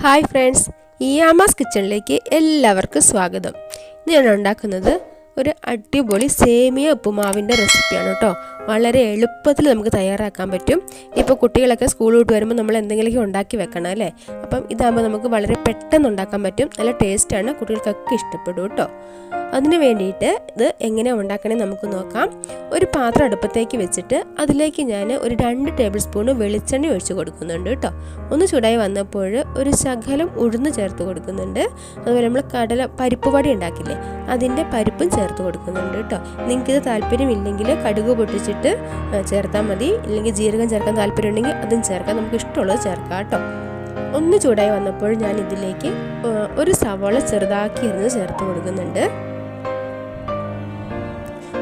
Hi friends, ഇയാമാസ് കിച്ചണിലേക്ക് എല്ലാവർക്കും സ്വാഗതം. ഇന്ന് ഞാൻ ഉണ്ടാക്കുന്നത് ഒരു അടിപൊളി സേമിയ ഉപ്പുമാവിൻ്റെ റെസിപ്പിയാണ് കേട്ടോ. വളരെ എളുപ്പത്തിൽ നമുക്ക് തയ്യാറാക്കാൻ പറ്റും. ഇപ്പോൾ കുട്ടികളൊക്കെ സ്കൂൾ വിട്ട് വരുമ്പോൾ നമ്മൾ എന്തെങ്കിലുമൊക്കെ ഉണ്ടാക്കി വെക്കണം അല്ലേ. അപ്പം ഇതാകുമ്പോൾ നമുക്ക് വളരെ പെട്ടെന്ന് ഉണ്ടാക്കാൻ പറ്റും. നല്ല ടേസ്റ്റാണ്, കുട്ടികൾക്കൊക്കെ ഇഷ്ടപ്പെടും കേട്ടോ. അതിന് വേണ്ടിയിട്ട് ഇത് എങ്ങനെ ഉണ്ടാക്കണേ നമുക്ക് നോക്കാം. ഒരു പാത്രം അടുപ്പത്തേക്ക് വെച്ചിട്ട് അതിലേക്ക് ഞാൻ ഒരു 2 ടേബിൾ സ്പൂൺ വെളിച്ചെണ്ണ ഒഴിച്ച് കൊടുക്കുന്നുണ്ട് കേട്ടോ. ഒന്ന് ചൂടായി വന്നപ്പോൾ ഒരു ശകലം ഉഴുന്ന് ചേർത്ത് കൊടുക്കുന്നുണ്ട്. അതുപോലെ നമ്മൾ പരിപ്പ് വട ഉണ്ടാക്കില്ലേ, അതിൻ്റെ പരിപ്പും ചേർത്ത് കൊടുക്കുന്നുണ്ട് കേട്ടോ. നിങ്ങൾക്കിത് താല്പര്യമില്ലെങ്കിൽ കടുക് പൊട്ടിച്ചിട്ട് ചേർത്താൽ മതി, ഇല്ലെങ്കിൽ ജീരകം ചേർക്കാൻ താല്പര്യം ഉണ്ടെങ്കിൽ അതും ചേർക്കാം, നമുക്ക് ഇഷ്ടമുള്ളത് ചേർക്കാം കേട്ടോ. ഒന്ന് ചൂടായി വന്നപ്പോൾ ഞാൻ ഇതിലേക്ക് ഒരു സവാള ചെറുതാക്കി അരിഞ്ഞ് ചേർത്ത് കൊടുക്കുന്നുണ്ട്.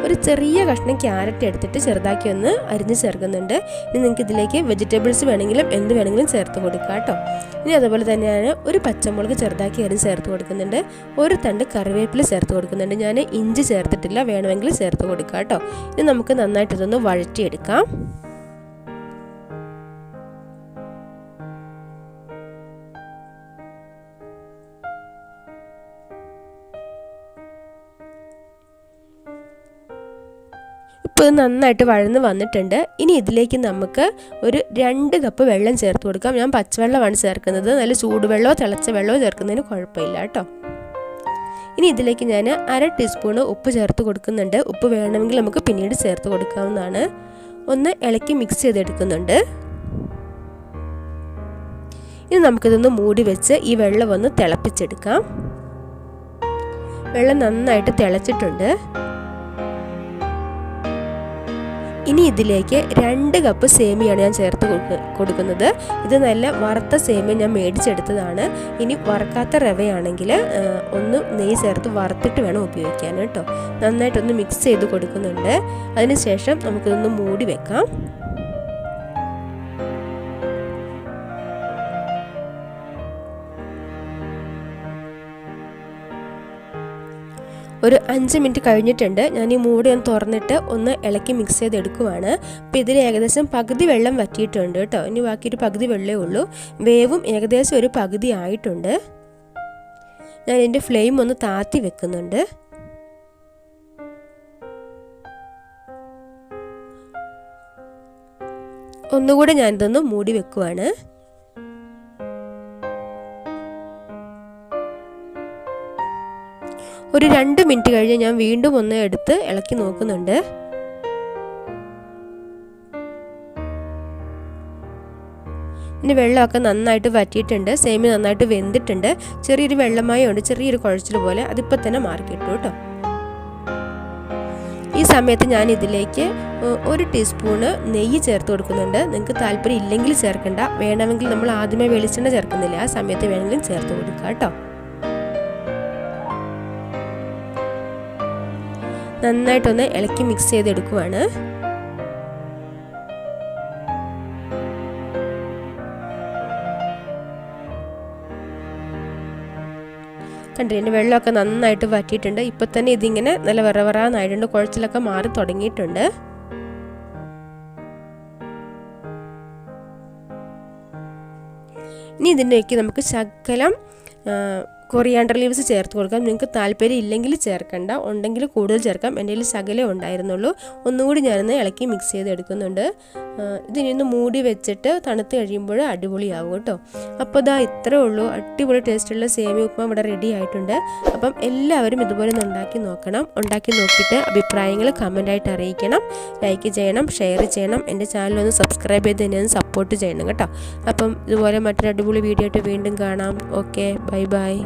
ഒരു ചെറിയ കഷ്ണം ക്യാരറ്റ് എടുത്തിട്ട് ചെറുതാക്കി ഒന്ന് അരിഞ്ഞ് ചേർക്കുന്നുണ്ട്. ഇനി നിങ്ങൾക്ക് ഇതിലേക്ക് വെജിറ്റബിൾസ് വേണമെങ്കിലും എന്ത് വേണമെങ്കിലും ചേർത്ത് കൊടുക്കാം കേട്ടോ. ഇനി അതുപോലെ തന്നെയാണ് ഒരു പച്ചമുളക് ചെറുതാക്കി അരിഞ്ഞ് ചേർത്ത് കൊടുക്കുന്നുണ്ട്. ഒരു തണ്ട് കറിവേപ്പില ചേർത്ത് കൊടുക്കുന്നുണ്ട്. ഞാൻ ഇഞ്ചി ചേർത്തിട്ടില്ല, വേണമെങ്കിൽ ചേർത്ത് കൊടുക്കാം കേട്ടോ. ഇനി നമുക്ക് നന്നായിട്ട് ഇതൊന്ന് വഴറ്റിയെടുക്കാം. ഇപ്പോൾ ഇത് നന്നായിട്ട് വഴന്ന് വന്നിട്ടുണ്ട്. ഇനി ഇതിലേക്ക് നമുക്ക് ഒരു 2 കപ്പ് വെള്ളം ചേർത്ത് കൊടുക്കാം. ഞാൻ പച്ചവെള്ളമാണ് ചേർക്കുന്നത്, നല്ല ചൂടുവെള്ളമോ തിളച്ച വെള്ളമോ ചേർക്കുന്നതിന് കുഴപ്പമില്ല കേട്ടോ. ഇനി ഇതിലേക്ക് ഞാൻ 1/2 ടീസ്പൂൺ ഉപ്പ് ചേർത്ത് കൊടുക്കുന്നുണ്ട്. ഉപ്പ് വേണമെങ്കിൽ നമുക്ക് പിന്നീട് ചേർത്ത് കൊടുക്കാവുന്നതാണ്. ഒന്ന് ഇളക്കി മിക്സ് ചെയ്തെടുക്കുന്നുണ്ട്. ഇനി നമുക്കിതൊന്ന് മൂടി വെച്ച് ഈ വെള്ളം ഒന്ന് തിളപ്പിച്ചെടുക്കാം. വെള്ളം നന്നായിട്ട് തിളച്ചിട്ടുണ്ട്. ഇനി ഇതിലേക്ക് 2 കപ്പ് സേമിയാണ് ഞാൻ ചേർത്ത് കൊടുക്കുന്നത്. ഇത് നല്ല വറുത്ത സേമിയ ഞാൻ മേടിച്ചെടുത്തതാണ്. ഇനി വറുക്കാത്ത റവയാണെങ്കിൽ ഒന്ന് നെയ്യ് ചേർത്ത് വറുത്തിട്ട് വേണം ഉപയോഗിക്കാൻ കേട്ടോ. നന്നായിട്ടൊന്ന് മിക്സ് ചെയ്ത് കൊടുക്കുന്നുണ്ട്. അതിനുശേഷം നമുക്കിതൊന്ന് മൂടി വെക്കാം. ഒരു 5 മിനിറ്റ് കഴിഞ്ഞിട്ടുണ്ട്. ഞാൻ ഈ മൂടി ഒന്ന് തുറന്നിട്ട് ഒന്ന് ഇളക്കി മിക്സ് ചെയ്തെടുക്കുവാണ്. അപ്പോൾ ഇതിൽ ഏകദേശം പകുതി വെള്ളം വറ്റിയിട്ടുണ്ട് കേട്ടോ. ഇനി ബാക്കിയൊരു പകുതി വെള്ളമേ ഉള്ളൂ. വേവും ഏകദേശം ഒരു പകുതി ആയിട്ടുണ്ട്. ഞാൻ ഇതിൻ്റെ ഫ്ലെയിം ഒന്ന് താത്തി വെക്കുന്നുണ്ട്. ഒന്നുകൂടെ ഞാനിതൊന്ന് മൂടി വെക്കുവാണ്. ഒരു 2 മിനിറ്റ് കഴിഞ്ഞ് ഞാൻ വീണ്ടും ഒന്ന് എടുത്ത് ഇളക്കി നോക്കുന്നുണ്ട്. ഇനി വെള്ളമൊക്കെ നന്നായിട്ട് വറ്റിയിട്ടുണ്ട്. സേമിയ നന്നായിട്ട് വെന്തിട്ടുണ്ട്. ചെറിയൊരു വെള്ളമായുണ്ട്, ചെറിയൊരു കുഴച്ചിൽ പോലെ, അതിപ്പോൾ തന്നെ മാറിക്കിട്ടു കേട്ടോ. ഈ സമയത്ത് ഞാൻ ഇതിലേക്ക് 1 ടീസ്പൂണ് നെയ്യ് ചേർത്ത് കൊടുക്കുന്നുണ്ട്. നിങ്ങൾക്ക് താല്പര്യം ഇല്ലെങ്കിൽ ചേർക്കണ്ട, വേണമെങ്കിൽ നമ്മൾ ആദ്യമേ വെളിച്ചെണ്ണ ചേർക്കുന്നില്ല, ആ സമയത്ത് വേണമെങ്കിലും ചേർത്ത് കൊടുക്കുക കേട്ടോ. നന്നായിട്ടൊന്ന് ഇളക്കി മിക്സ് ചെയ്തെടുക്കുവാണ്. കണ്ടില്ലേ, വെള്ളമൊക്കെ നന്നായിട്ട് വറ്റിയിട്ടുണ്ട്. ഇപ്പം തന്നെ ഇതിങ്ങനെ നല്ല വറവറാന്നായിട്ടുണ്ട്, കുഴച്ചിലൊക്കെ മാറി തുടങ്ങിയിട്ടുണ്ട്. ഇനി ഇതിലേക്ക് നമുക്ക് ശകലം കൊറിയാണ്ടർ ലീവ്സ് ചേർത്ത് കൊടുക്കാം. നിങ്ങൾക്ക് താല്പര്യം ഇല്ലെങ്കിൽ ചേർക്കണ്ട, ഉണ്ടെങ്കിൽ കൂടുതൽ ചേർക്കാം. എൻ്റെ കയ്യിൽ ശകലേ ഉണ്ടായിരുന്നുള്ളൂ. ഒന്നുകൂടി ഞാനൊന്ന് ഇളക്കി മിക്സ് ചെയ്തെടുക്കുന്നുണ്ട്. ഇതിനൊന്ന് മൂടി വെച്ചിട്ട് തണുത്ത് കഴിയുമ്പോൾ അടിപൊളിയാവും കേട്ടോ. അപ്പോൾ ഇതാ ഇത്രേ ഉള്ളൂ. അടിപൊളി ടേസ്റ്റുള്ള സേമിയ ഉപ്പുമാവ് ഇവിടെ റെഡി ആയിട്ടുണ്ട്. അപ്പം എല്ലാവരും ഇതുപോലെ ഒന്ന് ഉണ്ടാക്കി നോക്കണം. ഉണ്ടാക്കി നോക്കിയിട്ട് അഭിപ്രായങ്ങൾ കമൻറ്റായിട്ട് അറിയിക്കണം. ലൈക്ക് ചെയ്യണം, ഷെയർ ചെയ്യണം. എൻ്റെ ചാനലൊന്ന് സബ്സ്ക്രൈബ് ചെയ്ത് തന്നെ ഒന്ന് സപ്പോർട്ട് ചെയ്യണം കേട്ടോ. അപ്പം ഇതുപോലെ മറ്റൊരു അടിപൊളി വീഡിയോ ആയിട്ട് വീണ്ടും കാണാം. Okay, bye bye.